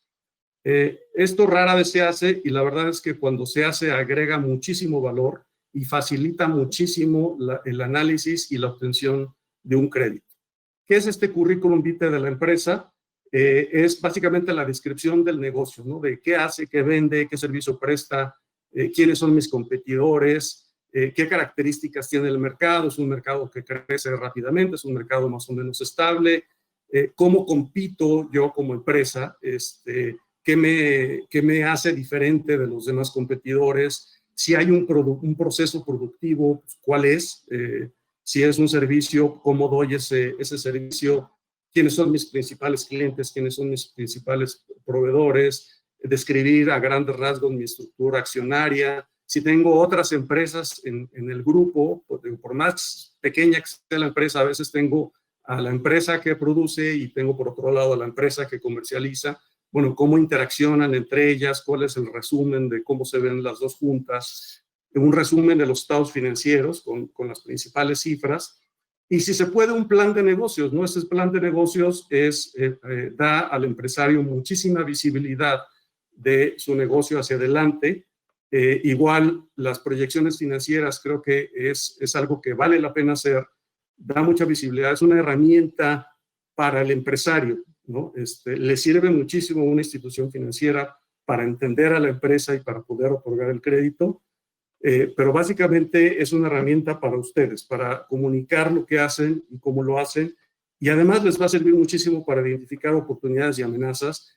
Esto rara vez se hace y la verdad es que cuando se hace agrega muchísimo valor y facilita muchísimo el análisis y la obtención de un crédito. ¿Qué es este currículum vitae de la empresa? Es básicamente la descripción del negocio, ¿no? De qué hace, qué vende, qué servicio presta, quiénes son mis competidores, qué características tiene el mercado, es un mercado que crece rápidamente, es un mercado más o menos estable, cómo compito yo como empresa, qué me hace diferente de los demás competidores, si hay un proceso productivo, pues, cuál es, si es un servicio, cómo doy ese servicio, quiénes son mis principales clientes, quiénes son mis principales proveedores, describir a grandes rasgos mi estructura accionaria. Si tengo otras empresas en el grupo, por más pequeña que sea la empresa, a veces tengo a la empresa que produce y tengo por otro lado a la empresa que comercializa. Bueno, cómo interaccionan entre ellas, cuál es el resumen de cómo se ven las dos juntas, un resumen de los estados financieros con las principales cifras. Y si se puede, un plan de negocios, ¿no? Ese plan de negocios da al empresario muchísima visibilidad de su negocio hacia adelante. Igual las proyecciones financieras creo que es algo que vale la pena hacer, da mucha visibilidad, es una herramienta para el empresario, ¿no? Le sirve muchísimo a una institución financiera para entender a la empresa y para poder otorgar el crédito, pero básicamente es una herramienta para ustedes, para comunicar lo que hacen y cómo lo hacen, y además les va a servir muchísimo para identificar oportunidades y amenazas,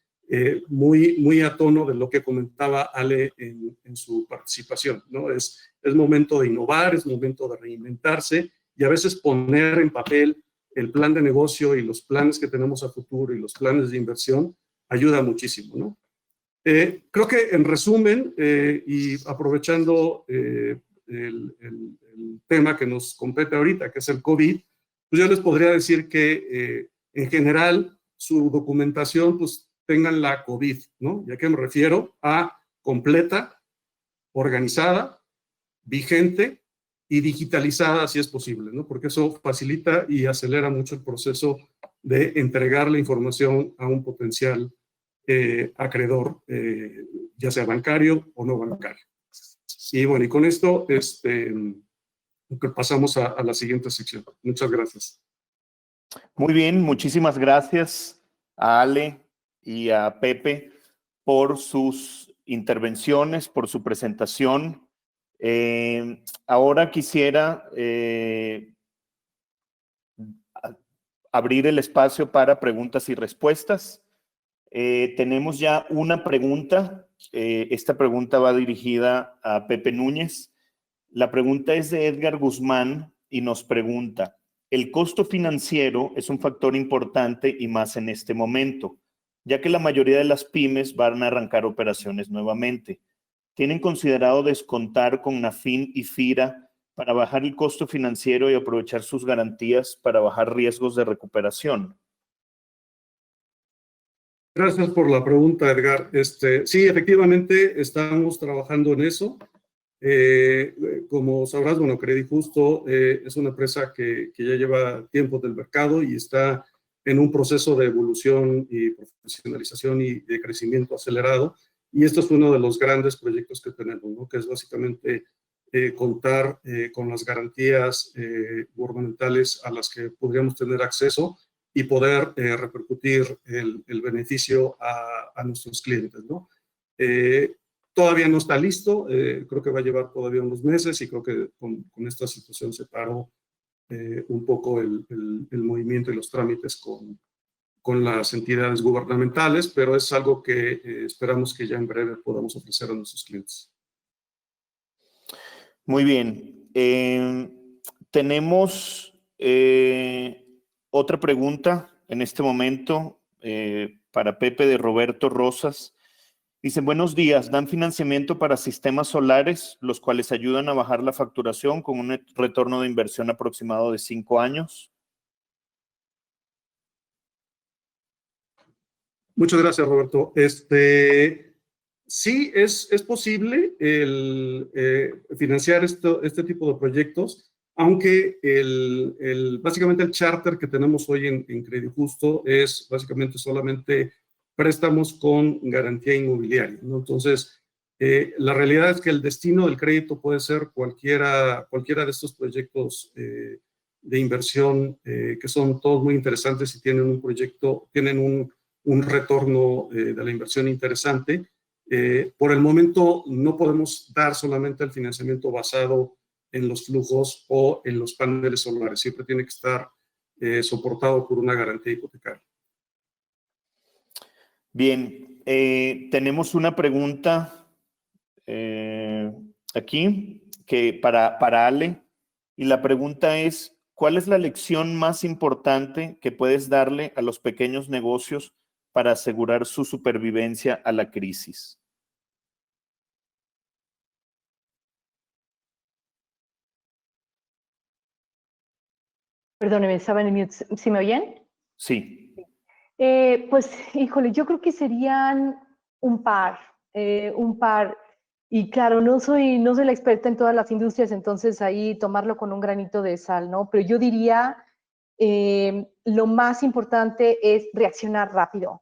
muy a tono de lo que comentaba Ale en su participación, ¿no? Es momento de innovar, es momento de reinventarse y a veces poner en papel el plan de negocio y los planes que tenemos a futuro y los planes de inversión ayuda muchísimo, ¿no? Creo que en resumen, y aprovechando el tema que nos compete ahorita, que es el COVID, pues yo les podría decir que en general su documentación, pues tengan la COVID, ¿no? ¿Y a qué me refiero? A completa, organizada, vigente y digitalizada si es posible, ¿no? Porque eso facilita y acelera mucho el proceso de entregar la información a un potencial acreedor, ya sea bancario o no bancario. Y bueno, y con esto pasamos a la siguiente sección. Muchas gracias. Muy bien, muchísimas gracias a Ale y a Pepe por sus intervenciones, por su presentación. Ahora quisiera abrir el espacio para preguntas y respuestas. Tenemos ya una pregunta. Esta pregunta va dirigida a Pepe Núñez. La pregunta es de Edgar Guzmán y nos pregunta: el costo financiero es un factor importante y más en este momento, ya que la mayoría de las pymes van a arrancar operaciones nuevamente. ¿Tienen considerado descontar con Nafin y FIRA para bajar el costo financiero y aprovechar sus garantías para bajar riesgos de recuperación? Gracias por la pregunta, Edgar. Sí, efectivamente, estamos trabajando en eso. Como sabrás, bueno, Credijusto es una empresa que ya lleva tiempo del mercado y está en un proceso de evolución y profesionalización y de crecimiento acelerado. Y esto es uno de los grandes proyectos que tenemos, ¿no? Que es básicamente contar con las garantías gubernamentales a las que podríamos tener acceso y poder repercutir el beneficio a nuestros clientes, ¿no? Todavía no está listo, creo que va a llevar todavía unos meses y creo que con esta situación se paró un poco el movimiento y los trámites con las entidades gubernamentales, pero es algo que esperamos que ya en breve podamos ofrecer a nuestros clientes. Muy bien. Tenemos otra pregunta en este momento para Pepe, de Roberto Rosas. Dice: buenos días, dan financiamiento para sistemas solares, los cuales ayudan a bajar la facturación con un retorno de inversión aproximado de 5 años. Muchas gracias, Roberto. Sí, es posible financiar este tipo de proyectos, aunque básicamente el charter que tenemos hoy en Credijusto es básicamente solamente préstamos con garantía inmobiliaria, ¿no? Entonces, la realidad es que el destino del crédito puede ser cualquiera de estos proyectos de inversión que son todos muy interesantes y tienen un retorno de la inversión interesante. Por el momento no podemos dar solamente el financiamiento basado en los flujos o en los paneles solares. Siempre tiene que estar soportado por una garantía hipotecaria. Bien, tenemos una pregunta aquí que para Ale, y la pregunta es: ¿cuál es la lección más importante que puedes darle a los pequeños negocios para asegurar su supervivencia a la crisis? Perdóneme, estaba en el mute. ¿Sí me oyen? Sí. Pues, híjole, yo creo que serían un par. Y claro, no soy la experta en todas las industrias, entonces ahí tomarlo con un granito de sal, ¿no? Pero yo diría, lo más importante es reaccionar rápido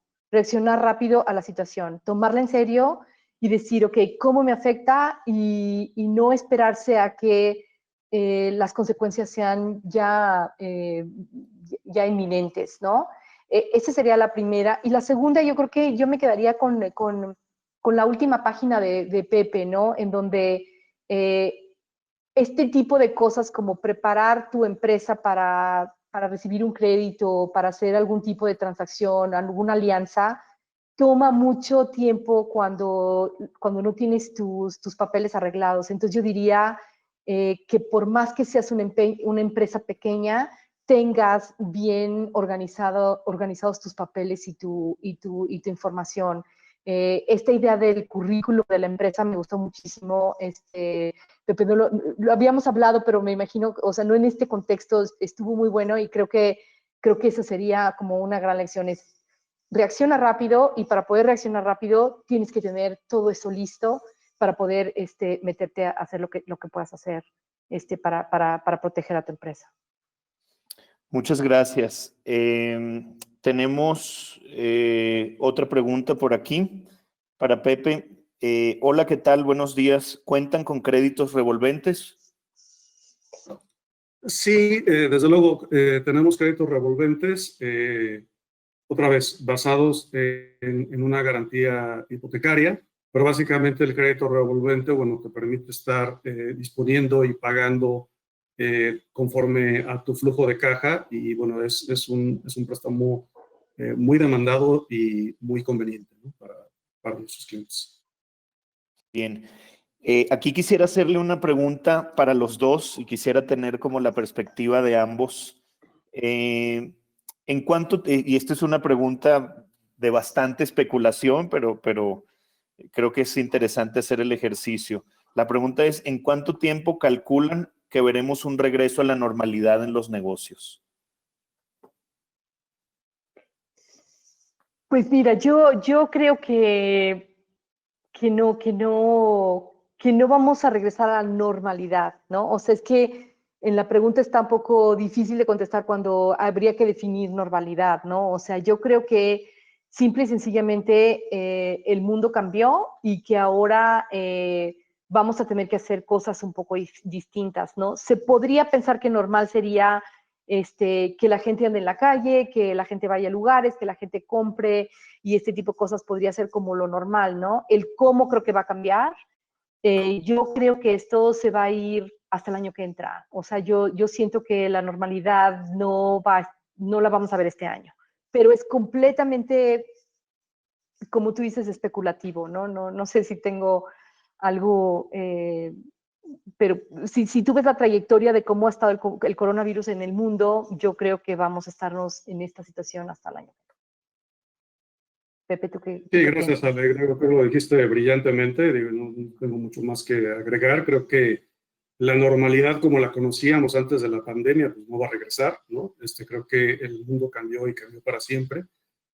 a la situación, tomarla en serio y decir, ok, ¿cómo me afecta? Y no esperarse a que las consecuencias sean ya inminentes, ¿no? Esa sería la primera. Y la segunda, yo creo que yo me quedaría con la última página de Pepe, ¿no? En donde este tipo de cosas como preparar tu empresa para recibir un crédito, para hacer algún tipo de transacción, alguna alianza, toma mucho tiempo cuando no tienes tus papeles arreglados. Entonces yo diría que por más que seas una empresa pequeña, tengas bien organizados tus papeles y tu información. Esta idea del currículo de la empresa me gustó muchísimo. Pepe, no lo habíamos hablado, pero me imagino, o sea, no en este contexto, estuvo muy bueno y creo que esa sería como una gran lección, es reacciona rápido, y para poder reaccionar rápido tienes que tener todo eso listo para poder meterte a hacer lo que puedas hacer para proteger a tu empresa. Muchas gracias. Tenemos otra pregunta por aquí para Pepe. Hola, ¿qué tal? Buenos días. ¿Cuentan con créditos revolventes? Sí, desde luego, tenemos créditos revolventes, otra vez, basados en una garantía hipotecaria, pero básicamente el crédito revolvente, bueno, te permite estar disponiendo y pagando conforme a tu flujo de caja y, bueno, es un préstamo muy demandado y muy conveniente, ¿no? para nuestros clientes. Bien. Aquí quisiera hacerle una pregunta para los dos y quisiera tener como la perspectiva de ambos. En cuanto, y esta es una pregunta de bastante especulación, pero creo que es interesante hacer el ejercicio. La pregunta es, ¿en cuánto tiempo calculan que veremos un regreso a la normalidad en los negocios? Pues mira, yo creo que no vamos a regresar a la normalidad, ¿no? O sea, es que en la pregunta está un poco difícil de contestar cuando habría que definir normalidad, ¿no? O sea, yo creo que simple y sencillamente el mundo cambió y que ahora vamos a tener que hacer cosas un poco distintas, ¿no? Se podría pensar que normal sería que la gente ande en la calle, que la gente vaya a lugares, que la gente compre y este tipo de cosas podría ser como lo normal, ¿no? El cómo creo que va a cambiar. Yo creo que esto se va a ir hasta el año que entra. O sea, yo siento que la normalidad no la vamos a ver este año, pero es completamente, como tú dices, especulativo, ¿no? No sé si tengo algo, pero si tú ves la trayectoria de cómo ha estado el coronavirus en el mundo, yo creo que vamos a estarnos en esta situación hasta el año. Pepe, ¿tú qué? Sí, gracias, Ale. Creo que lo dijiste brillantemente. Digo, no tengo mucho más que agregar. Creo que la normalidad como la conocíamos antes de la pandemia, pues no va a regresar, ¿no? Creo que el mundo cambió y cambió para siempre.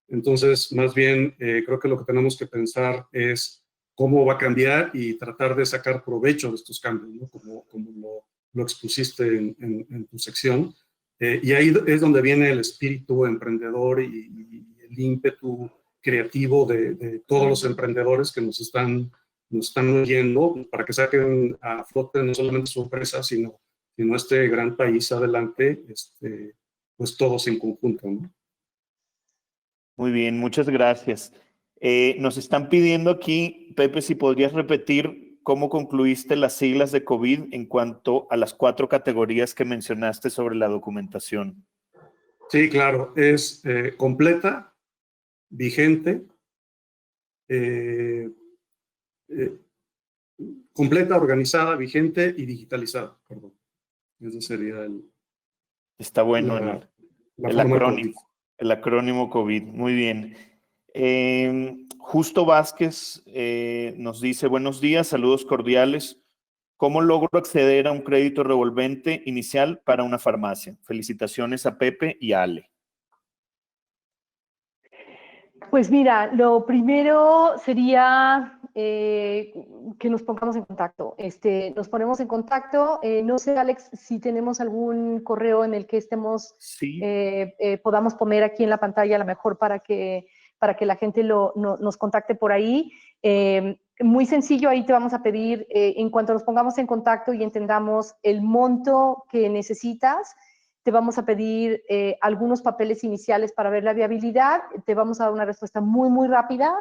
Entonces, más bien, creo que lo que tenemos que pensar es cómo va a cambiar y tratar de sacar provecho de estos cambios, ¿no? Como lo expusiste en tu sección. Y ahí es donde viene el espíritu emprendedor y el ímpetu creativo de todos los emprendedores que nos están oyendo para que saquen a flote no solamente su empresa, sino este gran país adelante, pues todos en conjunto, ¿no? Muy bien, muchas gracias. Nos están pidiendo aquí, Pepe, si podrías repetir cómo concluiste las siglas de COVID en cuanto a las 4 categorías que mencionaste sobre la documentación. Sí, claro, es completa, vigente, completa, organizada, vigente y digitalizada. Perdón. Ese sería Está bueno el acrónimo. El acrónimo COVID. Muy bien. Justo Vázquez nos dice, buenos días, saludos cordiales. ¿Cómo logro acceder a un crédito revolvente inicial para una farmacia? Felicitaciones a Pepe y a Ale. Pues mira, lo primero sería que nos pongamos en contacto. Nos ponemos en contacto. No sé, Alex, si tenemos algún correo en el que estemos, sí. podamos poner aquí en la pantalla a lo mejor para que la gente nos contacte por ahí. Muy sencillo, ahí te vamos a pedir, en cuanto nos pongamos en contacto y entendamos el monto que necesitas, te vamos a pedir algunos papeles iniciales para ver la viabilidad, te vamos a dar una respuesta muy, muy rápida.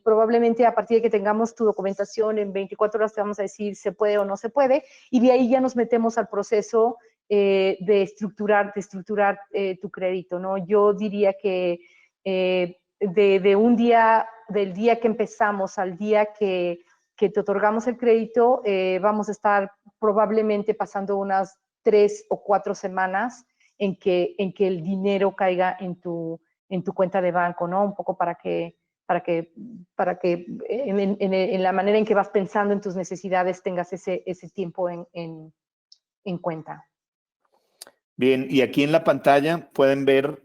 Probablemente a partir de que tengamos tu documentación en 24 horas te vamos a decir se puede o no se puede, y de ahí ya nos metemos al proceso de estructurar tu crédito, ¿no? Yo diría que del día que empezamos al día que te otorgamos el crédito, vamos a estar probablemente pasando unas 3 o 4 semanas en que el dinero caiga en tu cuenta de banco, ¿no? Un poco para que en la manera en que vas pensando en tus necesidades tengas ese tiempo en cuenta. Bien, y aquí en la pantalla pueden ver,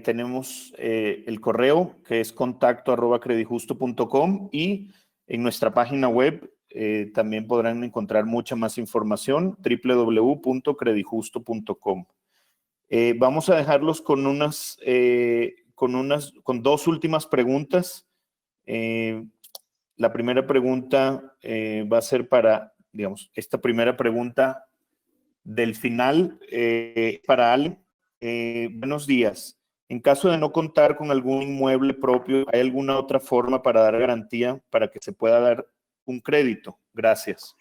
tenemos el correo que es contacto@credijusto.com y en nuestra página web también podrán encontrar mucha más información, www.credijusto.com. Vamos a dejarlos con dos últimas preguntas. La primera pregunta va a ser para, digamos, esta primera pregunta del final para Ale. Buenos días. En caso de no contar con algún inmueble propio, ¿hay alguna otra forma para dar garantía para que se pueda dar un crédito? Gracias.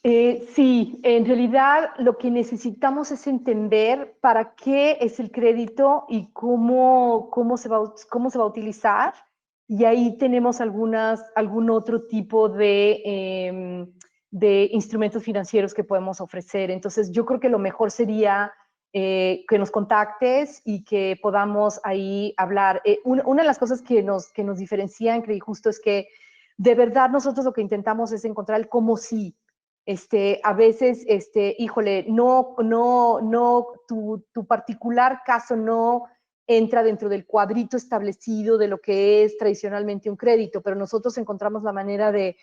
Sí, en realidad lo que necesitamos es entender para qué es el crédito y cómo se va a utilizar. Y ahí tenemos algún otro tipo de instrumentos financieros que podemos ofrecer. Entonces, yo creo que lo mejor sería que nos contactes y que podamos ahí hablar. Una de las cosas que nos diferencia en Credit Justo es que de verdad nosotros lo que intentamos es encontrar el cómo sí. A veces, híjole, tu particular caso no entra dentro del cuadrito establecido de lo que es tradicionalmente un crédito, pero nosotros encontramos la manera de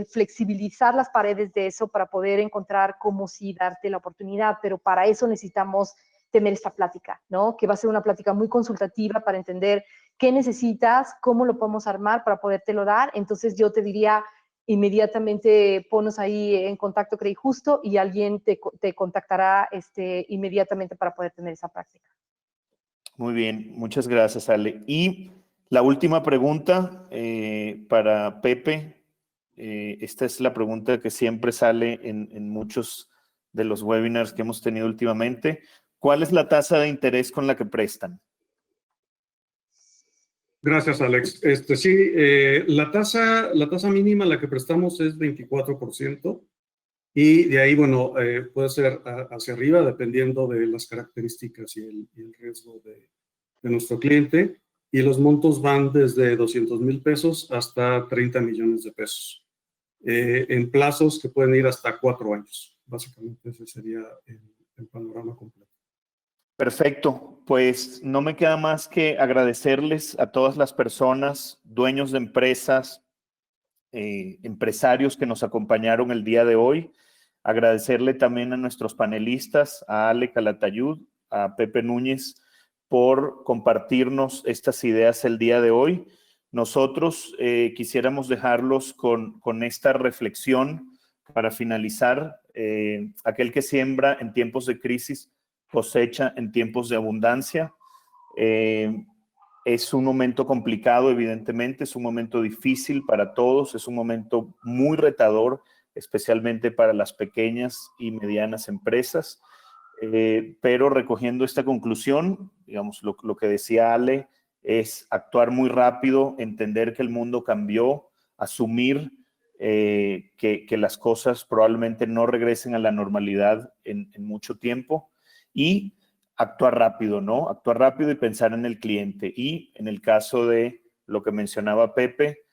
flexibilizar las paredes de eso para poder encontrar cómo sí darte la oportunidad, pero para eso necesitamos tener esta plática, ¿no? Que va a ser una plática muy consultativa para entender qué necesitas, cómo lo podemos armar para podértelo dar. Entonces yo te diría, inmediatamente ponos ahí en contacto Credit Justo y alguien te contactará inmediatamente para poder tener esa práctica. Muy bien, muchas gracias, Ale. Y la última pregunta para Pepe. Esta es la pregunta que siempre sale en muchos de los webinars que hemos tenido últimamente. ¿Cuál es la tasa de interés con la que prestan? Gracias, Alex. Sí, la tasa mínima a la que prestamos es 24%, y de ahí, bueno, puede ser hacia arriba dependiendo de las características y el riesgo de nuestro cliente, y los montos van desde 200,000 pesos hasta 30 millones de pesos, en plazos que pueden ir hasta 4 años. Básicamente ese sería el panorama completo. Perfecto, pues no me queda más que agradecerles a todas las personas, dueños de empresas, empresarios que nos acompañaron el día de hoy. Agradecerle también a nuestros panelistas, a Ale Calatayud, a Pepe Núñez, por compartirnos estas ideas el día de hoy. Nosotros quisiéramos dejarlos con esta reflexión para finalizar. Aquel que siembra en tiempos de crisis cosecha en tiempos de abundancia. Es un momento complicado, evidentemente, es un momento difícil para todos, es un momento muy retador, especialmente para las pequeñas y medianas empresas. Pero recogiendo esta conclusión, digamos, lo que decía Ale, es actuar muy rápido, entender que el mundo cambió, asumir que las cosas probablemente no regresen a la normalidad en mucho tiempo, y actuar rápido, ¿no? Actuar rápido y pensar en el cliente. Y en el caso de lo que mencionaba Pepe,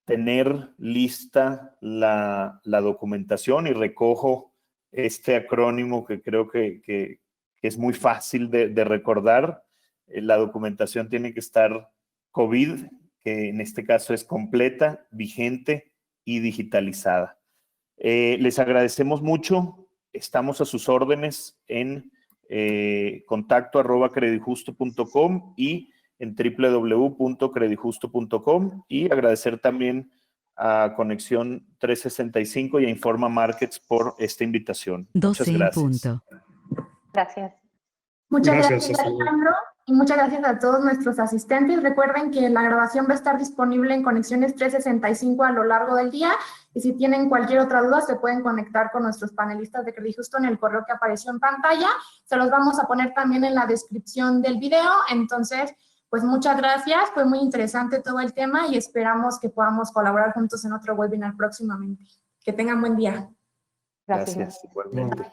tener lista la documentación, y recojo este acrónimo que creo que es muy fácil de recordar. La documentación tiene que estar COVID, que en este caso es completa, vigente y digitalizada. Les agradecemos mucho. Estamos a sus órdenes en contacto@creditjusto.com y en www.creditjusto.com, y agradecer también a Conexión 365 y a Informa Markets por esta invitación. Muchas gracias. Gracias. Muchas gracias, Alejandro, y muchas gracias a todos nuestros asistentes. Recuerden que la grabación va a estar disponible en Conexiones 365 a lo largo del día, y si tienen cualquier otra duda se pueden conectar con nuestros panelistas de Credit Justo en el correo que apareció en pantalla. Se los vamos a poner también en la descripción del video. Entonces, pues muchas gracias, fue muy interesante todo el tema y esperamos que podamos colaborar juntos en otro webinar próximamente. Que tengan buen día. Gracias. Igualmente.